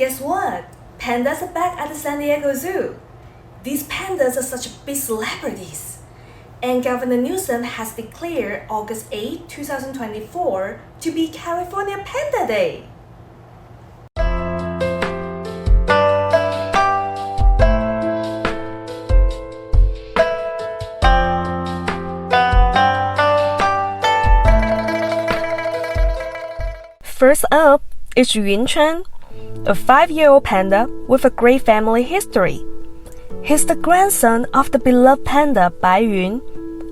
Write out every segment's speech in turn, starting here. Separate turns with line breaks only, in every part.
Guess what? Pandas are back at the San Diego Zoo. These pandas are such big celebrities. And Governor Newsom has declared August 8, 2024 to be California Panda Day.
First up is Yunchuan, a 5-year-old panda with a great family history. He's the grandson of the beloved panda Bai Yun,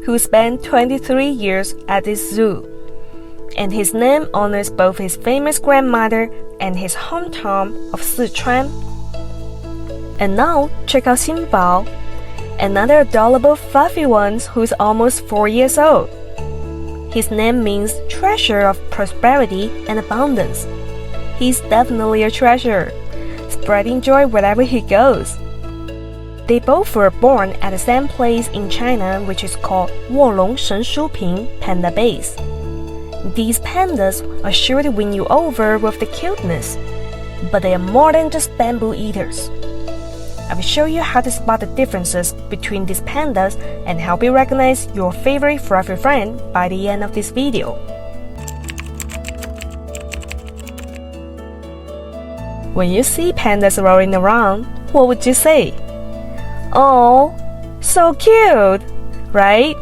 who spent 23 years at this zoo. And his name honors both his famous grandmother and his hometown of Sichuan. And now, check out Xinbao, another adorable fluffy one who's almost 4 years old. His name means treasure of prosperity and abundance. He's definitely a treasure, spreading joy wherever he goes. They both were born at the same place in China, which is called Wolong Shenshuping Panda Base. These pandas are sure to win you over with the cuteness, but they are more than just bamboo eaters. I will show you how to spot the differences between these pandas and help you recognize your favorite fluffy friend by the end of this video. When you see pandas rolling around, what would you say? Oh, so cute, right?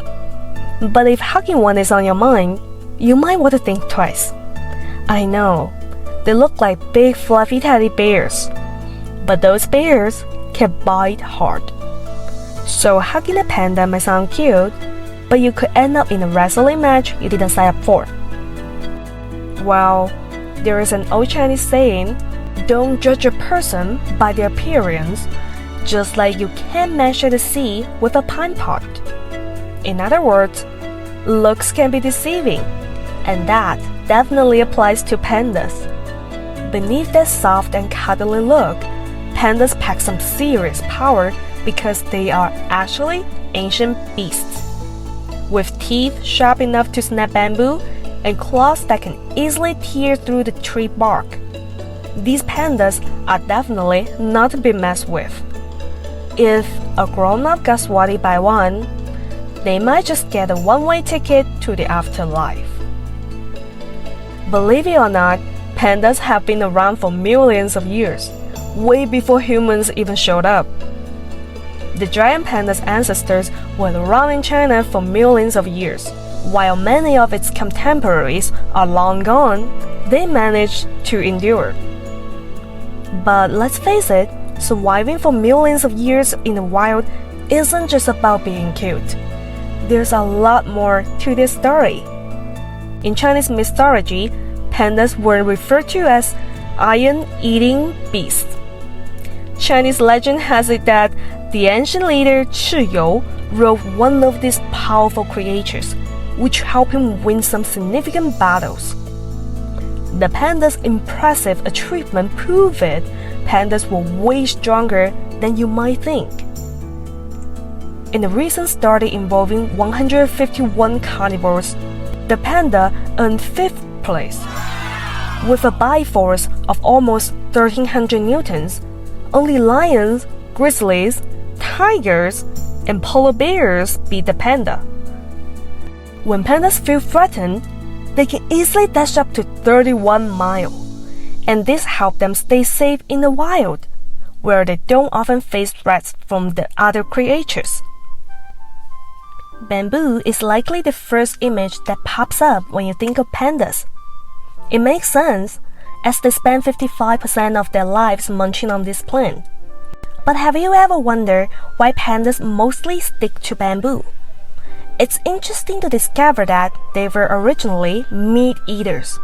But if hugging one is on your mind, you might want to think twice. I know, they look like big fluffy teddy bears, but those bears can bite hard. So hugging a panda may sound cute, but you could end up in a wrestling match you didn't sign up for. Well, there is an old Chinese saying, don't judge a person by their appearance, just like you can't measure the sea with a pine pot. In other words, looks can be deceiving, and that definitely applies to pandas. Beneath that soft and cuddly look, pandas pack some serious power because they are actually ancient beasts. With teeth sharp enough to snap bamboo and claws that can easily tear through the tree bark, these pandas are definitely not to be messed with. If a grown-up got swatted by one, they might just get a one-way ticket to the afterlife. Believe it or not, pandas have been around for millions of years, way before humans even showed up. The giant panda's ancestors were around in China for millions of years. While many of its contemporaries are long gone, they managed to endure. But let's face it, surviving for millions of years in the wild isn't just about being cute. There's a lot more to this story. In Chinese mythology, pandas were referred to as iron-eating beasts. Chinese legend has it that the ancient leader Chi You rode one of these powerful creatures, which helped him win some significant battles. The panda's impressive achievement proved it. Pandas were way stronger than you might think. In a recent study involving 151 carnivores, the panda earned 5th place. With a bite force of almost 1,300 newtons, only lions, grizzlies, tigers, and polar bears beat the panda. When pandas feel threatened, they can easily dash up to 31 miles, and this helps them stay safe in the wild, where they don't often face threats from the other creatures. Bamboo is likely the first image that pops up when you think of pandas. It makes sense, as they spend 55% of their lives munching on this plant. But have you ever wondered why pandas mostly stick to bamboo? It's interesting to discover that they were originally meat eaters,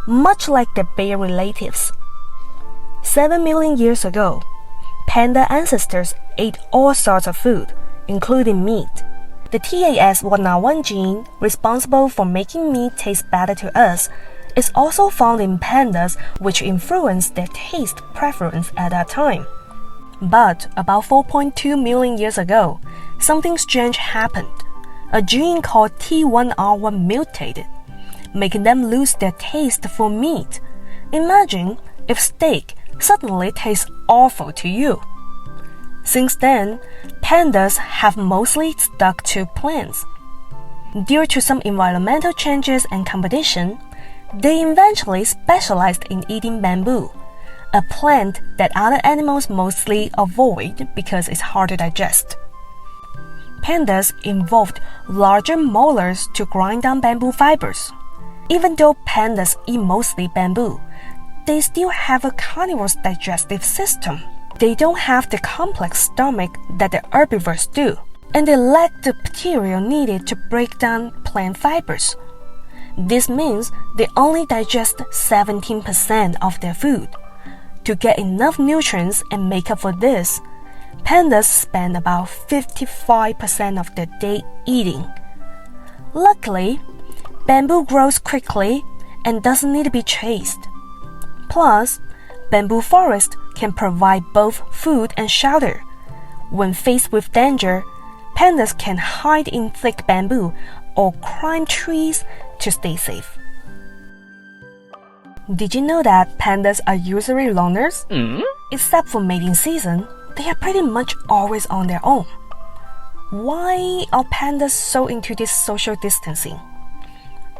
much like their bear relatives. 7 million years ago, panda ancestors ate all sorts of food, including meat. The TAS1R1 gene, responsible for making meat taste better to us, is also found in pandas, which influenced their taste preference at that time. But about 4.2 million years ago, something strange happened. A gene called T1R1 mutated, making them lose their taste for meat. Imagine if steak, suddenly tastes awful to you. Since then, pandas have mostly stuck to plants. Due to some environmental changes and competition, they eventually specialized in eating bamboo, a plant that other animals mostly avoid because it's hard to digest. Pandas evolved larger molars to grind down bamboo fibers. Even though pandas eat mostly bamboo, they still have a carnivorous digestive system. They don't have the complex stomach that the herbivores do, and they lack the material needed to break down plant fibers. This means they only digest 17% of their food. To get enough nutrients and make up for this, pandas spend about 55% of their day eating. Luckily, bamboo grows quickly and doesn't need to be chased. Plus, bamboo forest can provide both food and shelter. When faced with danger, pandas can hide in thick bamboo or climb trees to stay safe. Did you know that pandas are usually loners? Except for mating season, they are pretty much always on their own. Why are pandas so into this social distancing?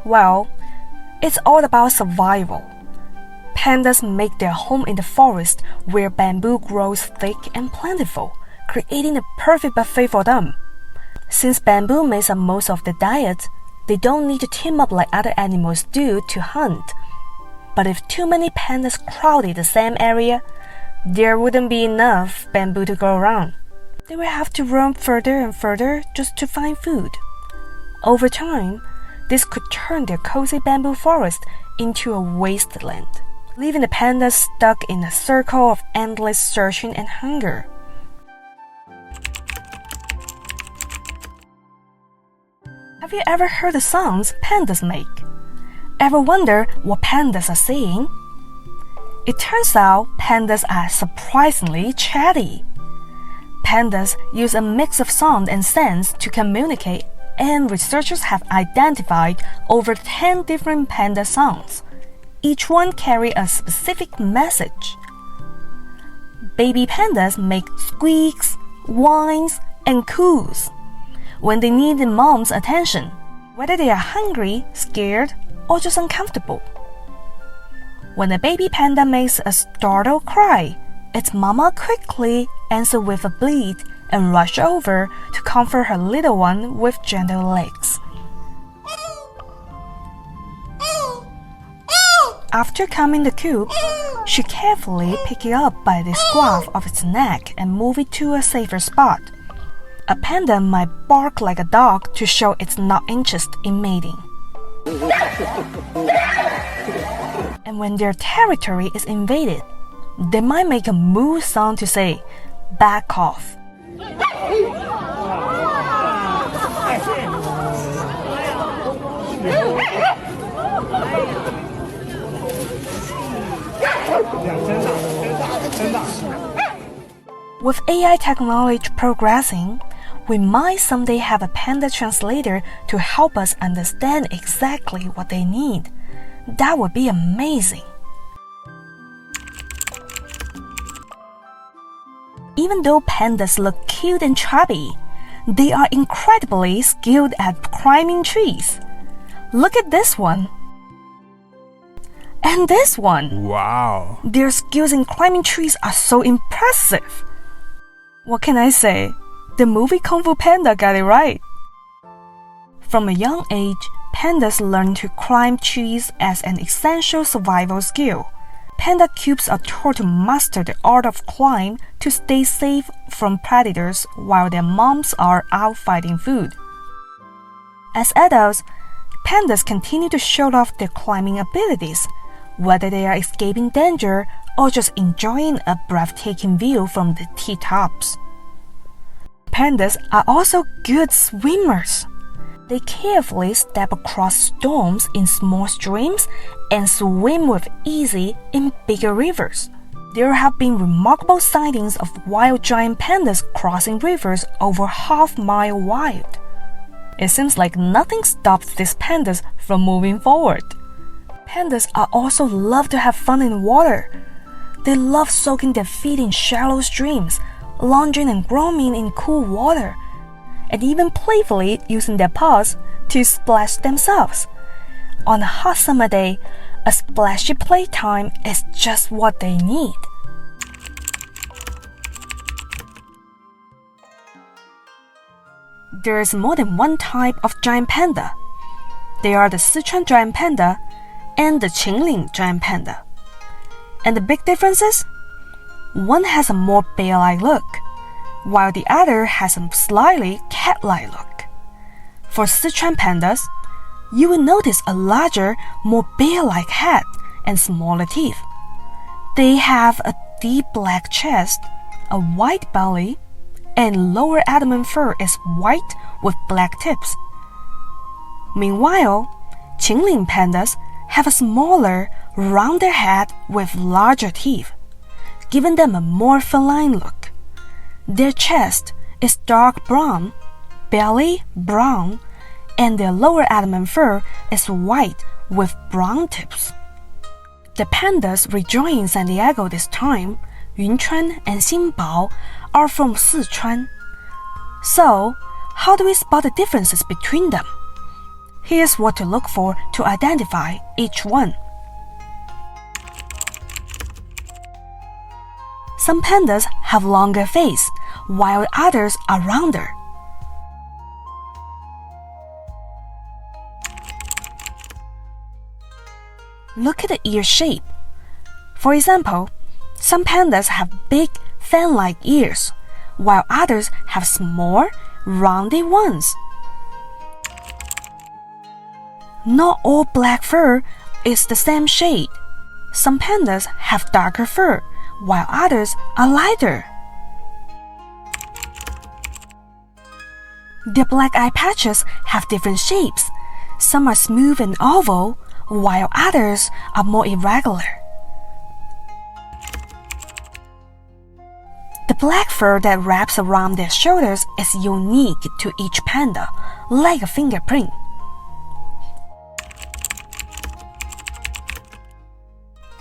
Well, it's all about survival. Pandas make their home in the forest where bamboo grows thick and plentiful, creating a perfect buffet for them. Since bamboo makes up most of the diet, they don't need to team up like other animals do to hunt. But if too many pandas crowded the same area, there wouldn't be enough bamboo to go around. They would have to roam further and further just to find food. Over time, this could turn their cozy bamboo forest into a wasteland, leaving the pandas stuck in a circle of endless searching and hunger. Have you ever heard the sounds pandas make? Ever wonder what pandas are saying? It turns out pandas are surprisingly chatty. Pandas use a mix of sound and sense to communicate, and researchers have identified over 10 different panda sounds. Each one carries a specific message. Baby pandas make squeaks, whines, and coos when they need the mom's attention, whether they are hungry, scared, or just uncomfortable. When a baby panda makes a startled cry, its mama quickly answers with a bleat and rushes over to comfort her little one with gentle licks. After coming the coop, she carefully picks it up by the scruff of its neck and moves it to a safer spot. A panda might bark like a dog to show it's not interested in mating. And when their territory is invaded, they might make a moo sound to say, "Back off." With AI technology progressing, we might someday have a panda translator to help us understand exactly what they need. That would be amazing. Even though pandas look cute and chubby, they are incredibly skilled at climbing trees. Look at this one. And this one.
Wow.
Their skills in climbing trees are so impressive. What can I say? The movie Kung Fu Panda got it right. From a young age, pandas learn to climb trees as an essential survival skill. Panda cubes are taught to master the art of climb to stay safe from predators while their moms are out fighting food. As adults, pandas continue to show off their climbing abilities, whether they are escaping danger or just enjoying a breathtaking view from the T-tops. Pandas are also good swimmers. They carefully step across storms in small streams and swim with ease in bigger rivers. There have been remarkable sightings of wild giant pandas crossing rivers over half-mile wide. It seems like nothing stops these pandas from moving forward. Pandas are also love to have fun in water. They love soaking their feet in shallow streams, lounging and grooming in cool water, and even playfully using their paws to splash themselves. On a hot summer day, a splashy playtime is just what they need. There is more than one type of giant panda. They are the Sichuan giant panda and the Qingling giant panda. And the big differences? One has a more bear-like look, while the other has a slightly cat-like look. For Sichuan pandas, you will notice a larger, more bear-like head and smaller teeth. They have a deep black chest, a white belly, and lower abdomen fur is white with black tips. Meanwhile, Qingling pandas have a smaller, rounder head with larger teeth, giving them a more feline look. Their chest is dark brown, belly brown, and their lower abdomen fur is white with brown tips. The pandas rejoining San Diego this time, Yunchuan and Xinbao, are from Sichuan. So, how do we spot the differences between them? Here's what to look for to identify each one. Some pandas have longer face, while others are rounder. Look at the ear shape. For example, some pandas have big, fan-like ears, while others have small, rounded ones. Not all black fur is the same shade. Some pandas have darker fur, while others are lighter. Their black eye patches have different shapes. Some are smooth and oval, while others are more irregular. The black fur that wraps around their shoulders is unique to each panda, like a fingerprint.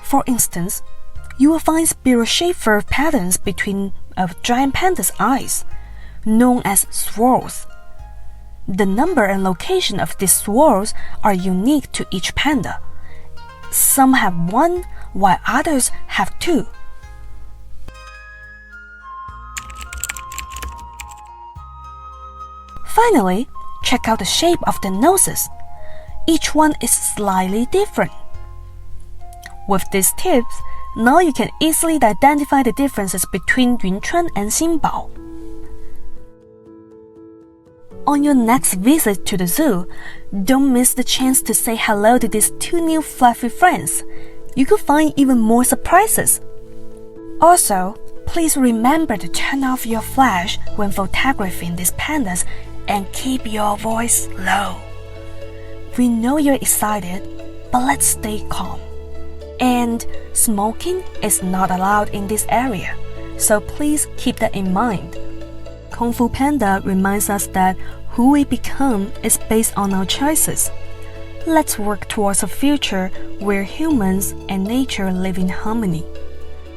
For instance, you will find spiral-shaped fur patterns between a giant panda's eyes, known as swirls. The number and location of these swirls are unique to each panda. Some have one, while others have two. Finally, check out the shape of the noses. Each one is slightly different. With these tips, now you can easily identify the differences between Yunchuan and Xinbao. On your next visit to the zoo, don't miss the chance to say hello to these two new fluffy friends. You could find even more surprises. Also, please remember to turn off your flash when photographing these pandas and keep your voice low. We know you're excited, but let's stay calm. And smoking is not allowed in this area, so please keep that in mind. Kung Fu Panda reminds us that who we become is based on our choices. Let's work towards a future where humans and nature live in harmony.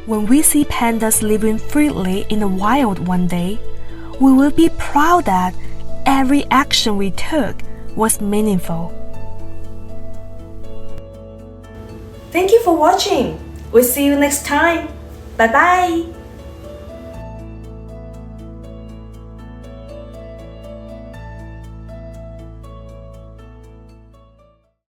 When we see pandas living freely in the wild one day, we will be proud that every action we took was meaningful.
Thank you for watching. We'll see you next time. Bye bye.